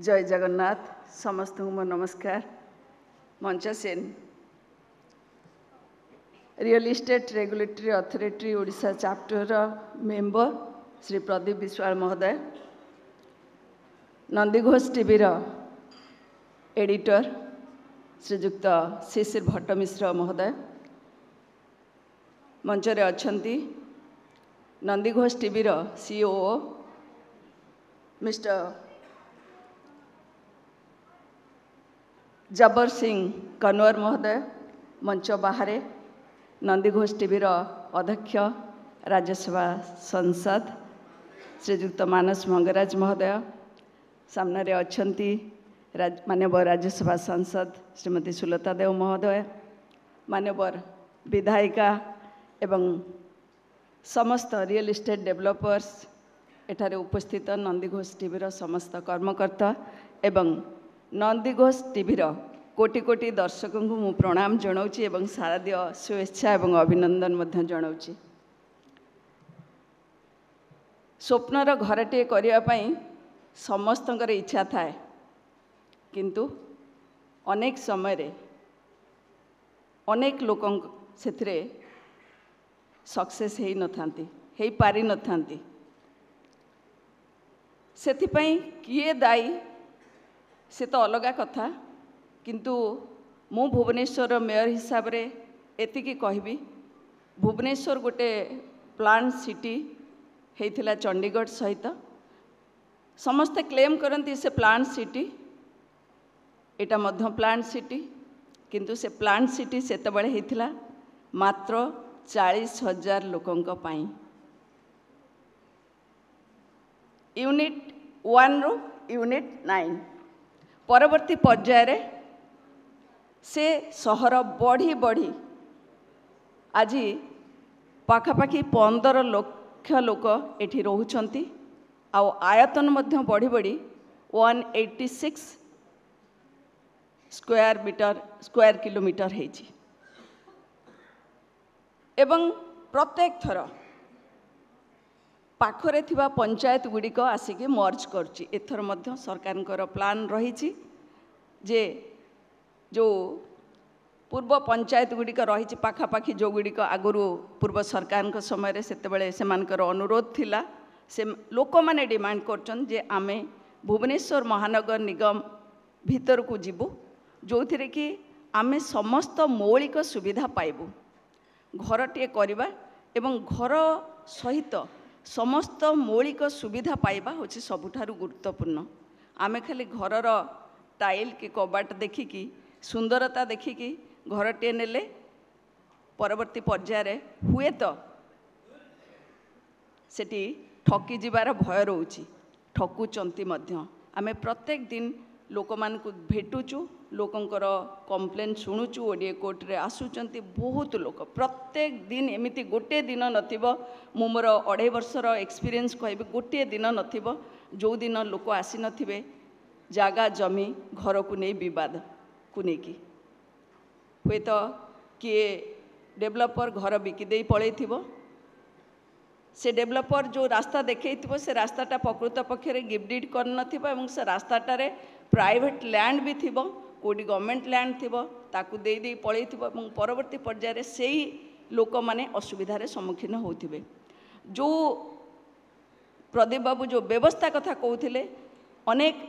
जय जगन्नाथ समस्त मो नमस्कार। मंचा सेन real estate regulatory authority Odisha chapter member Shri Pradeep Biswal महोदय, नंदीघोष टीवी एडिटर श्रीजुक्त शिशिर भट्ट मिश्र महोदय, मंचरे अछंती Nandighosh TV COO mister Jabar Singh Kanwar महोदय, मंच बाहर नंदीघोष टीवी अध्यक्ष राज्यसभा सांसद श्रीजुक्त मानस मंगराज महोदय, सामने अछंती माननीय राज्यसभा सांसद श्रीमती सुलता देव महोदय, माननीय विधायिका एवं समस्त रियल इस्टेट डेवलपर्स, एठारे उपस्थित नंदीघोष टीवी समस्त कर्मकर्ता एवं नंदीघोष टीवी कोटि कोटि दर्शक को मु प्रणाम जनाऊँगी एवं शारदीय शुभेच्छा एवं अभिनंदन जनाऊँगी। स्वप्नर घरटे करने समस्त इच्छा थाए, किंतु अनेक समय अनेक लोक से सक्सेस हो पारि न थांती। सेथिपाई किए दायी से तो अलग कथा, किंतु मु भुवनेश्वर मेयर हिसाब रे एतिकी कहबी, भुवनेश्वर गोटे प्लांट सिटी होता चंडीगढ़ सहित समस्ते क्लेम करती से प्लांट सिटी, एटा मध्य प्लांट सिटी, किंतु से प्लांट सिटी से होता मात्र 40,000 लोकों पाई। यूनिट 1 रु यूनिट 9 परवर्ती पर्यायर से सहर बढ़ी बढ़ी आज पाखापाखि 15 लाख लोक एठी रोचंती, आ आयतन मध्य बढ़ी बढ़ी 186 स्क्वायर किलोमीटर होइछि। एवं प्रत्येक थर पाखरे थिबा पंचायत गुड़िक आसिक मर्ज करुच्ची। एथर मध्य सरकार प्लान रही जे जो पूर्व पंचायत गुड़िक रही पाखापाखि जो गुड़िक आगुरी पूर्व सरकार समय से अनुरोध थिला, से लोक माने डिमांड करछन जे आमे भुवनेश्वर महानगर निगम भीतर को जीवु, जो थिरे कि आमे समस्त मौलिक सुविधा पाइबु, घरटे करवा एवं घर सहित समस्त मौलिक सुविधा पाइबा होछि सबुठारु गुरुत्वपूर्ण। आमे खाली घरर टाइल कि कबाट देखिकी सुंदरता देखिकी घरटे नेले परवर्ती पर्यायर हुए तो सेठी ठकी जिबार भय रोची, ठकुचंती मध्य। आमे प्रत्येक दिन लोक मानकु भेटुचु, लोकंकर कंप्लेन शुणुचु, ओडीए कोर्ट रे आसुचंती बहुत लोक। प्रत्येक दिन एमिति गोटे दिन नथिबो, मु मोर 2.5 वर्षर एक्सपीरियंस कहबी, गोटे दिन नथिबो जो दिन लोक आसी नथिबे जागा जमी घर को नहीं विवाद को लेकिन हुए तो किए डेवलपर घर बिकिदे पलई थिबो, से डेवलपर जो रास्ता देखे से रास्ताटा प्रकृत पक्षरे गिफ्टेड कर नथिबो एवं से रास्ताटारे प्राइवेट लैंड भी थिबो, कोडी गवर्नमेंट लैंड थिबो, ताकू दे दे पलई थिबो एवं परवर्ती पर्यायर सेही लोक माने असुविधार सम्मुखीन होथिबे। जो प्रदीप बाबू जो व्यवस्था कथा कहते अनेक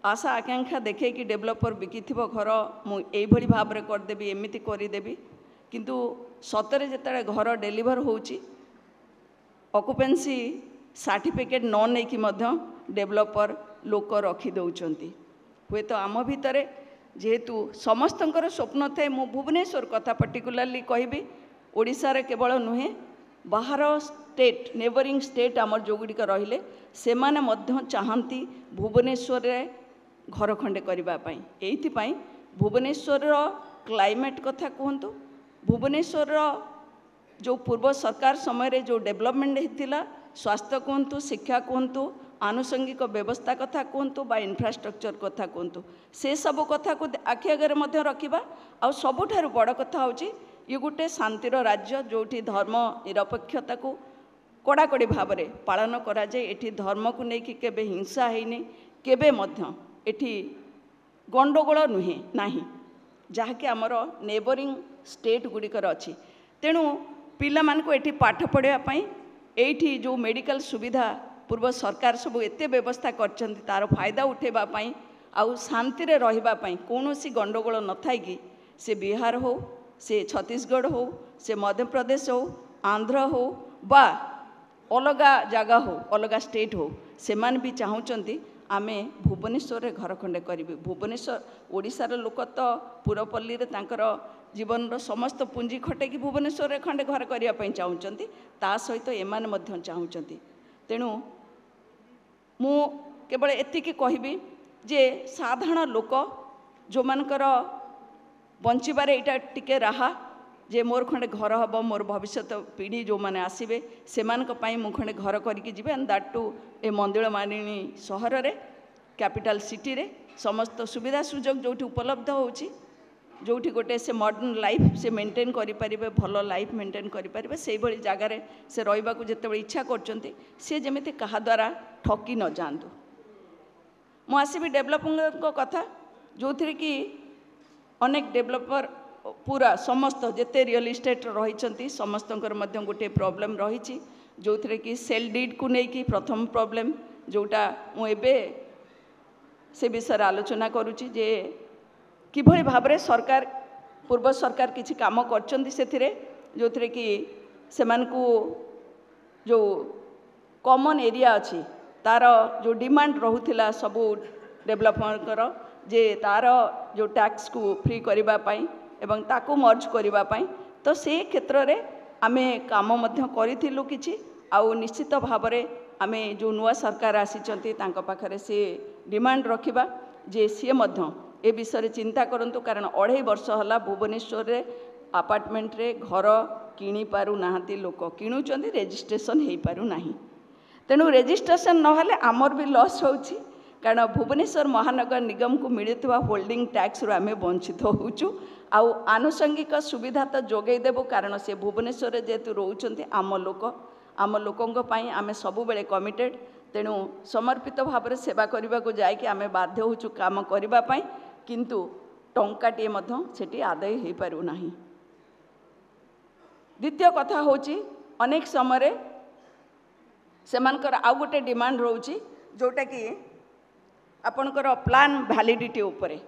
आशा आकांक्षा देखे कि डेवलपर बिकिथिबो घर मु एई भली भाव रे करदेबी एमिति करिदेबी, किंतु सतरे जेतले घर डेलीवर होउची ऑक्युपेंसी सर्टिफिकेट न नहीं कि मध्य डेवलपर लोक रखी दौरान। हुए तो आम भितर जेहेतु समस्तंकर स्वप्न थे, मु भुवनेश्वर कथा पर्टिकुलाली कहबी, ओडिशा रे केवल नुहे बाहर स्टेट नेबरिंग स्टेट आमर जो गुड़िक रहिले से माने मध्य चाहती भुवनेश्वर रे घर खंडे करने। एइथिपाई भुवनेश्वर क्लाइमेट कथा कहतु, भुवनेश्वर जो पूर्व सरकार समय जो डेवलपमेंट होता, स्वास्थ्य कहतु, शिक्षा कहतु, आनुषंगिक व्यवस्था कथा कहतु बा इंफ्रास्ट्रक्चर कथा कहतु, से सब कथा को आखि आगे मध्य रखिबा। आ सबुठारु बड़ कथा होची ये गोटे शांतिर राज्य जोठी धर्म निरपेक्षता को कड़ाकड़ी भाव में पालन करा जाए। एठी धर्म को लेकिन केबे हिंसा हैनी, केबे मध्य एठी गंडगोल नुहे नाही जहाँकि आमर नेबरिंग स्टेट गुड़िकर अच्छी तेणु पिला मानको एठी पाठ पढ़ापी एठी जो मेडिकल सुविधा पूर्व सरकार सब एते व्यवस्था करछन्ति तार फायदा उठेबापी आउ शांति रे रहिबापी कौनसी गंडगोल न थाई कि से बिहार हो से छत्तीसगढ़ हो से मध्य प्रदेश हो आंध्र हो बा अलगा जगह हो अलगा स्टेट हो से मान भी चाहूँगी आमे भुवनेश्वर रे घर खंडे करी भुवनेश्वर ओडिशार लोक तो पुरपल्ली रे तांकर जीवन रो समस्त पुंजी खटे कि भुवनेश्वर रे खंडे घर करिया पई चाहूँगी ता सहित एमान मध्य चाहूँगी तेणु मु केवल एतिकी कहबी जे साधारण लोक जो मानकर बंचिबार एटा टिके राहा जे मोर खंडे घर हम मोर भविष्य पीढ़ी जो मैंने आसबे से मु खंडे घर करके जीवे एंड दैट टू ए मंदिर मालिनी सहर रे कैपिटल सिटी रे समस्त सुविधा सुजोग जो उपलब्ध होची जोठी गोटे से मॉडर्न लाइफ से मेंटेन करि परिबे भलो लाइफ मेंटेन करि परिबे सेही भली जागा रे से रहिबा को जेतेबे इच्छा करचंती से जेमिति कहा द्वारा ठकी न जांतु मु आसीबी डेवलपमेंट को कथा जोथिरे कि अनेक डेवलपर पूरा समस्त जेते रियल इस्टेट रही समस्तंकर मध्य गोटे प्रॉब्लम रही जो थे कि सेल डीड को लेकिन प्रथम प्रॉब्लम जोटा मुझे से विषय आलोचना करुच्ची जे किभली भाव में सरकार पूर्व सरकार किसी काम कर जो थे कि से जो कॉमन एरिया अच्छी तार जो डिमांड रोला सबू डेवलपमेंट जे तार जो टैक्स को फ्री करने एवं ताकू मर्ज करने तो से क्षेत्र में आमे काम करूँ कि आउ निश्चित भाव में आमे जो नुआ सरकार आसी पाखरे से डिमांड रखिबा जे सी ए विषय चिंता करंतु कारण 2.5 वर्ष है भुवनेश्वर रे अपार्टमेंट रे घर किणी पारु नाहांती लोक किणुचंदी रेजिस्ट्रेशन हो पारु नाही तेणु रेजिस्ट्रेशन नहले आमर भी लॉस होउची कारण भुवनेश्वर महानगर निगम को मिलुवा होल्डिंग टैक्स रो आमे वंचित होउचु आउ आनुषंगिक सुविधा तो जोगई देबो कारण से भुवनेश्वर जेहेतु रोचंती आम लोकों पाई आमे सबु बेले कमिटेड तेणु समर्पित भाव में सेवा करने को जाकि आमे बाध्य होचु काम करबा पाई किंतु टंकाटे मध्य सेठी आदाय हो पारु नाही। द्वितीय कथा होची अनेक समय सेमानकर आउ गोटे डिमांड रोची जोटा कि आपणकर प्लान वैलिडिटी उपरे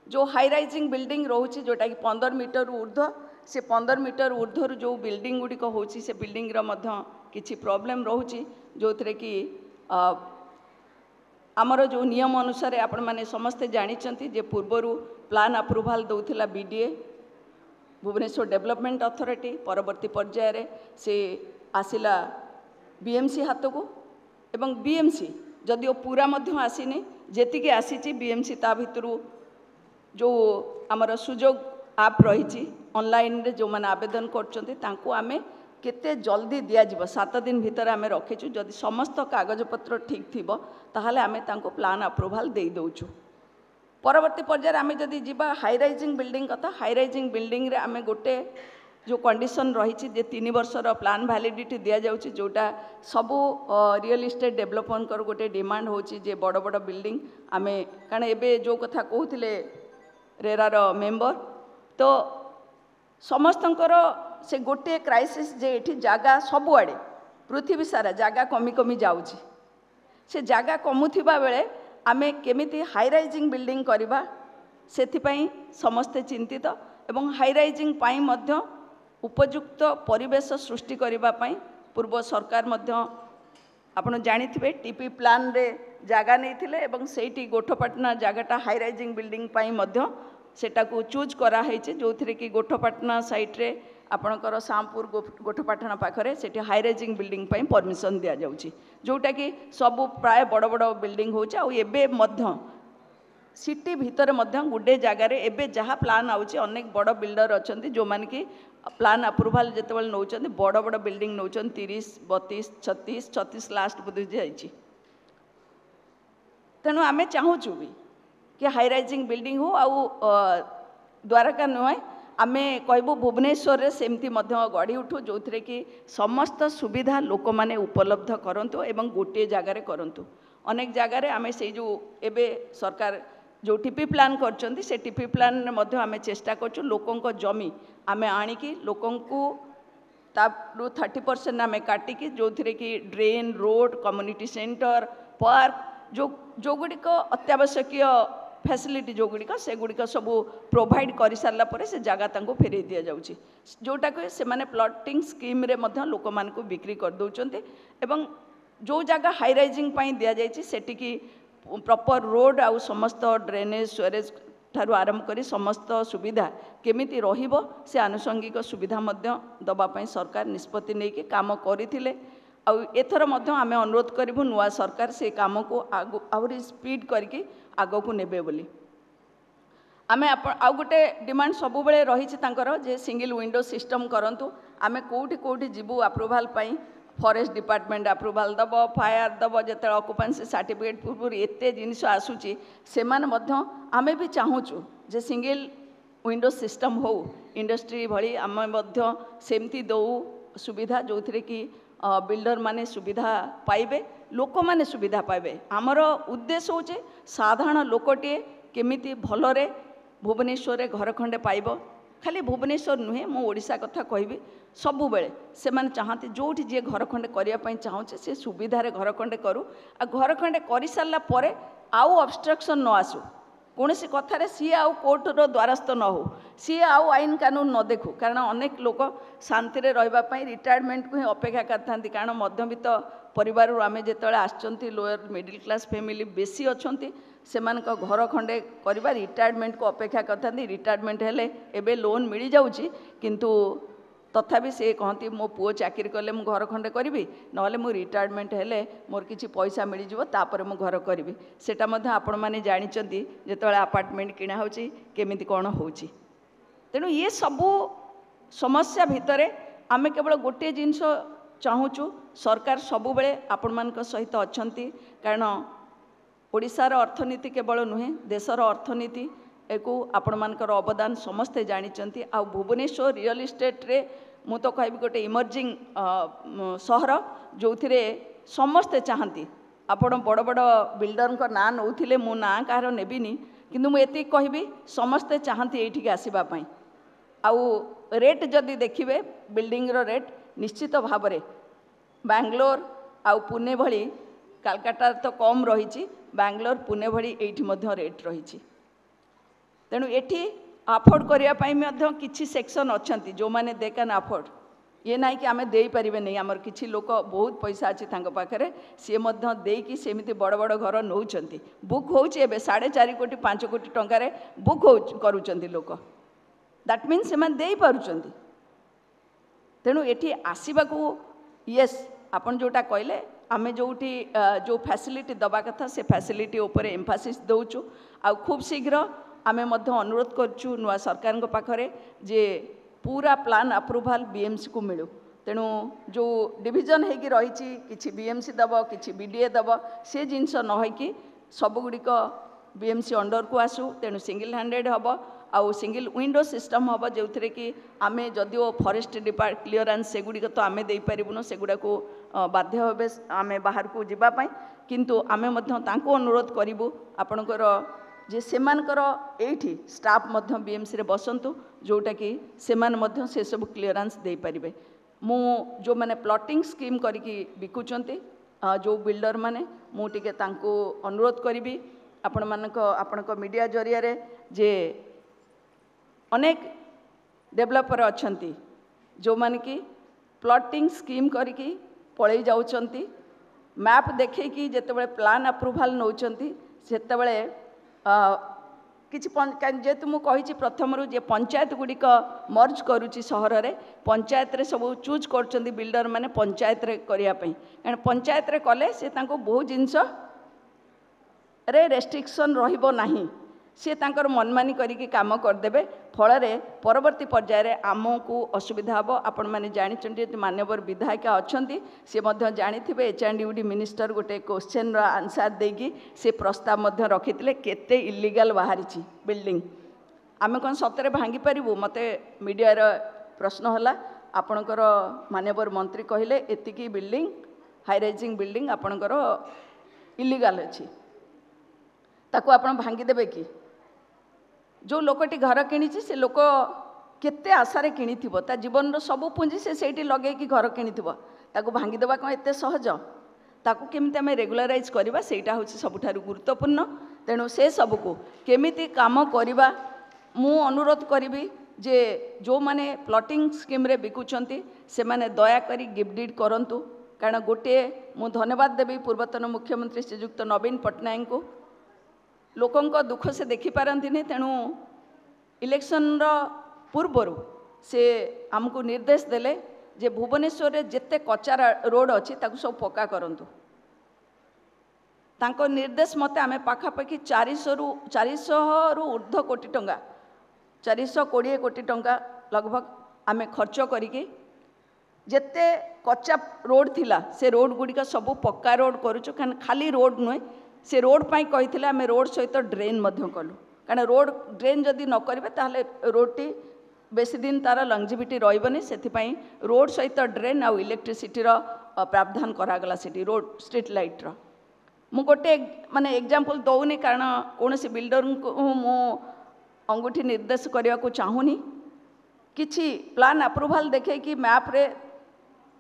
जो हाई राइजिंग बिल्डिंग रोची जोटा कि 15 मीटर ऊर्ध्व से 15 मीटर ऊर्ध्व जो बिल्डिंग गुड़िक होची से बिल्डिंग रो मध्य किछि प्रॉब्लम रोची जो थे कि आमर जो नियम अनुसार आपण माने समस्ते जानिचंती जे पूर्वरु प्लान अप्रूवाल दउथिला बीडीए भुवनेश्वर डेवलपमेंट अथॉरिटी परवर्ती पर्याय रे से आसिला बीएमसी हाथ को एवं बीएमसी जदिओ पूरा मध्य आसीनी जेतिके आसीची बीएमसी ता भितरु जो आमर सुजोग आप रही ऑनलाइन रे जो माने आवेदन करचंती तांको आमे केते जल्दी दिया जिवो 7 दिन भीतर आमे रखिछु जदि समस्त कागज पत्र ठीक थिबो ताहाले आमे तांको प्लान अप्रूवाल देई दउछु। परवर्ती पर्याय आमे जदि जिबा हाई राइजिंग बिल्डिंग कथा हाई राइजिंग बिल्डिंग रे आमे गोटे जो कंडीशन रही 3 वर्षर प्लान वैलिडिटी दिया जाउची जोटा सबू रियल इस्टेट डेवलपमेंट कर गोटे डिमांड होची जे बड़ बड़ बिल्डिंग आमे कारण एबे जो कथा कहूथिले रेरार मेंबर तो समस्तंकर से गोटे क्राइसिस जे एठी जागा सबुआड़े पृथ्वी सारा जागा कमी कमी जाउची से जागा कमुथिबा बेले आमे केमिति हाई राइजिंग बिल्डिंग करबा सेथिपई समस्ते चिंतित एवं हाई राइजिंग पाई मध्य उपयुक्त परिवेश सृष्टि करबा पई पूर्व सरकार मध्य आपण जानिथिबे टीपी प्लान रे जागा नैथिले एवं सेठी गोठपाटना जागाटा हाई राइजिंग बिल्डिंग पाई मध्य सेटा को चूज करा हैचे जो थे कि गोठपाटना साइट रे आपणकर शामपुर गोठपाटना पाखरे सेठी हाई राइजिंग बिल्डिंग पाई परमिशन दिया जाउची जोटा कि सब प्राय बड़ बड़ बिल्डिंग होचे आ एबे मध्य सिटी भीतर मध्य गुडे जगार एबे जहाँ प्लान आउची अनेक बड़ बिल्डर अछंती जो मान कि प्लान अप्रूवाल जेतेबेल नौचंती बड़ बड़ बिल्डिंग नौचंती 30 32 36 36 लास्ट बुद्धि जाइची तेणु आमे चाहूचु भी कि हाई राइजिंग बिल्डिंग हो आउ द्वारका नुहे आमे कहबू भुवनेश्वर रे सेमती मध्य गढ़ी उठू जो थे कि समस्त सुविधा लोक माने उपलब्ध करंतु एवं गोटे जगार करंतु अनेक जगार आम से जो एबे सरकार जो टीपी प्लान करछंती से टीपी प्लान रे मध्य आम चेष्टा करछु लोकों जमी आम आणिकी लोकों को 30% आम काटिकी जो थी कि drain road community centre park जो गुड़िक अत्यावश्यक फैसिलिटी जो गुड़िक से गुड़िक सब प्रोवाइड कर सारा पर से जगह फेरई दि जाऊँगी जोटा को से माने प्लॉटिंग स्कीम रे मध्य लोक मान को बिक्री कर दौरान एवं जो जगह हाई राइजिंग दि जाइए सेटिकी प्रॉपर रोड आउ समस्त ड्रेनेज स्वेरेज ठारू आरंभ करी समस्त सुविधा केमिति रहिबो से आनुषंगिक सुविधा मध्य दबापाई सरकार निष्पत्ति नहीं कि काम करथिले आउ एथर मध्य आमे अनुरोध करिबु नुआ सरकार से काम को आहुरी स्पीड करके आगो को नेबे बोली आमे आउ गोटे डिमांड सबु बेले रहिछि तांकर जे सिंगल विंडो सिस्टम करंतु आमे कोठी कोठी जिबु अप्रूवल पाई फॉरेस्ट डिपार्टमेंट अप्रूवल दब फायर दब जिते ऑक्युपेंसी सर्टिफिकेट पूर्व एते जिनिस आसुची से आमे भी चाहूँ जे सिंगल विंडो सिस्टम हो इंडस्ट्री भली आमे मध्य सेमती दौ सुविधा जो थी कि बिल्डर माने सुविधा पाइबे लोक माने सुविधा पाइबे आमर उद्देश्य होचे साधारण लोकटे केमिति भलरे भुवनेश्वर घर खंडे पाइब खाली भुवनेश्वर नुहे मो ओडिशा कथा कहबी सबु बेले से माने चाहते जोठी जे घर खंडे करिया चाहूचे से सुविधा रे घर खंडे करू आ घर खंडे करि सारला परे आउ ऑब्स्ट्रक्शन न आसु कौन सी कथार सी आउ कोर्टर द्वारस्थ न हो सी आउ आईन कानून न देखू कारण अनेक लोक शांति रही रिटायरमेंट को ही अपेक्षा करते कारण मध्यवित्त परिवार आम जो आसचंती लोअर मिडिल क्लास फैमिली बेसी अच्छा से घर खंडे करवा रिटायरमेंट को अपेक्षा करते रिटायरमेंट हेले एबे लोन मिल जाऊँगी किंतु तथापि से कहती मो पुओ चाकरी कले मु घर खंडे करी ना मु रिटायरमेंट हेले मोर किछि पैसा मिल जापर मु घर करी सेटा मध्य आपण माने जानिचंती जेतळे अपार्टमेंट किणा होची केमिति कोन होची तेणु ये सबू समस्या भितर आमे केवल गोटे जिनस चाहूँ सरकार सबु बेले आपण मान सहित अछंती कारण ओडिशार अर्थनीति केवल नुहे देशर अर्थनीति एको आपण मानकर अवदान समस्ते जानिचंती आ भुवनेश्वर रियल इस्टेट रे मु तो कहबी गोटे इमर्जिंग सहर जो थिरे समस्ते चाहती आपण बड़ बड़ बिल्डर को ना नौथिले मु ना कार नेबिनी किंतु मु एति कहबी समस्ते चाहती एठिक आसीबा पई आउ रेट जदि देखिबे बिल्डिंग रो रेट निश्चित भाव रे बैंगलोर आउ पुणे भली कलकत्ता तो कम रही बैंगलोर पुणे भली एठी मध्य रेट रही तेणु एठी अफोर्ड करने किसी सेक्शन अच्छा जो मैंने दे कैन अफोर्ड ये ना कि आम दे पारे नहीं आमर किसी लोक बहुत पैसा अच्छी पाखे सी देकी सेमती बड़ बड़ घर नौ बुक हो 4.5 कोटी 5 कोटी टंकार बुक करुँच लोक दैट मीन से दे पारुंट तेणु ये आसवा येस आपन जोटा कहले आमे जोटी जो फैसिलिटी दबा कथा से फैसिलिटी उपर एम्फासिस दौचु आ खूब शीघ्र आमे मध्य अनुरोध करछु नुआ सरकार पाखरे जे पूरा प्लान अप्रूवल बीएमसी को मिलू तेणु जो डिविजन होगी रही किसी बीएमसी दब किसी बीडीए दब से जिनस नई सबुगुड़िक बीएमसी अंडर को आसू तेणु सिंगल हैंडेड हम आउ सिंगल विंडो सिस्टम हम जो थे कि आम जदिओ फॉरेस्ट डिपार्ट क्लीयरेंस सेगुड़िक तो आम दे पारूँ सेगुड़ा को बाध्य हे आम बाहर को जीवाई किंतु आम अनुरोध करूँ आपणकर जे सेमानकर एठी स्टाफ मध्य बीएमसी रे बसंतु जोटा कि सेमान से सब क्लीयरेंस दे पारिबे मु जो माने प्लॉटिंग स्कीम करिकी बिकुचंती जो बिल्डर माने मु टिके तांको अनुरोध करिबी आपणक मीडिया जरिया रे जे अनेक डेवलपर अछंती जो माने कि प्लॉटिंग स्कीम करिकी पळै जाउचंती मैप देखैकी जेतेबेले प्लान अप्रूवल नौचंती सेतेबेले किछि जेहेतु मुझे प्रथम जे पंचायत गुड़िक मर्ज करुच्ची सहर रे पंचायत रे सब चूज कर बिल्डर माने पंचायत रे करने कारण पंचायत रे कले से तांको बहुत जिनस रे रेस्ट्रिक्शन रहिबो नाही सी तांकर मनमानी करिकी काम करदेबे फल परवर्ती पर्यायर आमको असुविधा हम आपण मैंने जानी मान्यवर विधायिका अच्छा सी जानी एचआरडी मिनिस्टर गोटे क्वेश्चन आंसर देगी से प्रस्ताव रखी केते इलीगल बाहरी बिल्डिंग आम कौन सतरे भांगी पारू मते मीडिया प्रश्न है आपणकर मान्यवर मंत्री कहले एतिकी बिल्डिंग हाई राइजिंग बिल्डिंग आपणकर इलीगल अच्छी ताको आपण भांगीदेवे कि जो लोकटी घर किणी से लोक केते आशारे किणी ता जीवन सबू पुंजी से सेठी लगे कि घर किणी ताको भांगीदेवा कौन एते सहज ताको केमिति आमे रेगुलराइज करवा सेटा होछि सबुठारु गुरुत्वपूर्ण तेणु से सबको केमिति काम करवा मु अनुरोध करी जे जो माने प्लॉटिंग स्कीम रे बिकुचंती से माने दया करी गिफ्ट डीड करंतु कारण गोटे मु धन्यवाद देवी पूर्वतन मुख्यमंत्री श्रीजुक्त नवीन पट्टनायक को लोकों दुख से देखी पारंती तेणु इलेक्शन पूर्वर से आमको निर्देश देले जे भुवनेश्वर रे जेते कच्चा रोड अच्छी ताकू सब पक्का करंतु तांको निर्देश मते आमे पाखापाखि 400 रु ऊर्ध्व कोटी टंका 420 कोटी टंका लगभग आमे खर्च करिके जेते कच्चा रोड थिला से रोड गुड़िका सब पक्का रोड करूचु खाली रोड नुहे से रोड पाई कही आमे रोड सहित ड्रेन मध्य कलु कारण रोड ड्रेन जदि न करेंगे ताहले रोडटी बेसी दिन तार लंगजिविटी रही से रोड सहित ड्रेन आउ इलेक्ट्रिसिटी प्रावधान करागला सिटी रोड स्ट्रीट लाइट मु गोटे माने एग्जांपल दौनी कारण कौन सी बिल्डर को मु अंगूठी निर्देश करने को चाहूनी किछि प्लान अप्रूवाल देखे कि मैप रे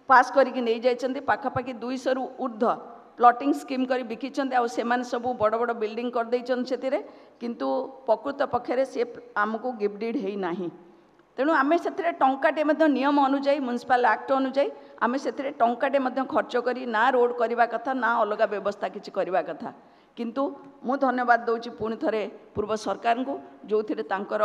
पास करके नहीं जाइछन्ती पाखापाखि 200 रु ऊर्ध्व प्लॉटिंग स्कीम करी बिकिछन्ती आ सेमान सब बड़ बड़ बिल्डिंग कर दैछन् सेतिरे किंतु प्रकृत पक्षरे से आमको गिफ्ट डीड हेई नाही तेणु आमे सेतिरे टंकाटे मध्य नियम अनुଯାयी म्युनिसिपल एक्ट अनुଯାयी आमे सेतिरे टंकाटे मध्य खर्च करी ना रोड करवा कथा ना अलग व्यवस्था किछि करवा कथा किंतु मु धन्यवाद दउची पुणी थरे पूर्व सरकार को जो थिरे तांकर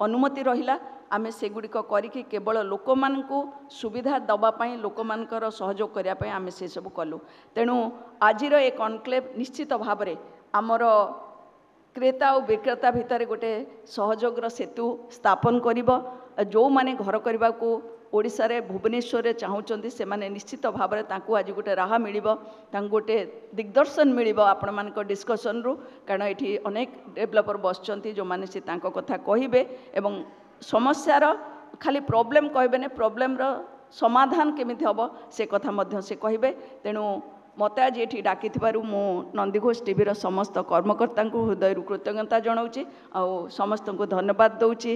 अनुमति रहिला आमे सेगुड़िक करिके केवल लोक मानकु सुविधा दबा पई लोक मानकर सहयोग करिया पई आमे से सब कलु तेणु आजिर ए कॉन्क्लेव निश्चित भाव रे आमर क्रेता और विक्रेता भितर गोटे सहयोगर सेतु स्थापन करिबो जो माने घर करबा को ओडिसा रे भुवनेश्वर रे चाहूचंती से माने निश्चित भाव रे तांकु आज गोटे राह मिलिबो तांकु गोटे दिग्दर्शन मिलिबो आपण मानक डिस्कशन रु कारण एठी अनेक डेवलपर बसचंती जो माने से तांको कथा कहिबे एवं समस्यार खाली प्रॉब्लम कहबे ने प्रॉब्लम रो समाधान केमिति हबो से कथा मध्य से कहिबे तेणु मत आज ये डाकी मु नंदीघोष टीवी समस्त कर्मकर्ता हृदय कृतज्ञता जनाऊँगी समस्त को धन्यवाद दूची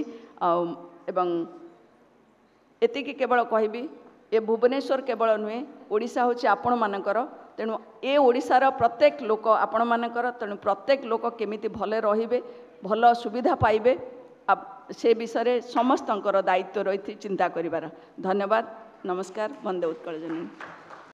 एति केवल कहबी ए भुवनेश्वर केवल नुहे ओडिशा होची आपण मानकर तेणु ए ओडिशार प्रत्येक लोक आपण मानकर तेणु प्रत्येक लोक केमिति भले रहिबे भल सुविधा पाइबे से विषय समस्तंकर दायित्व रही चिंता करिवार धन्यवाद नमस्कार वंदे उत्कल जननी।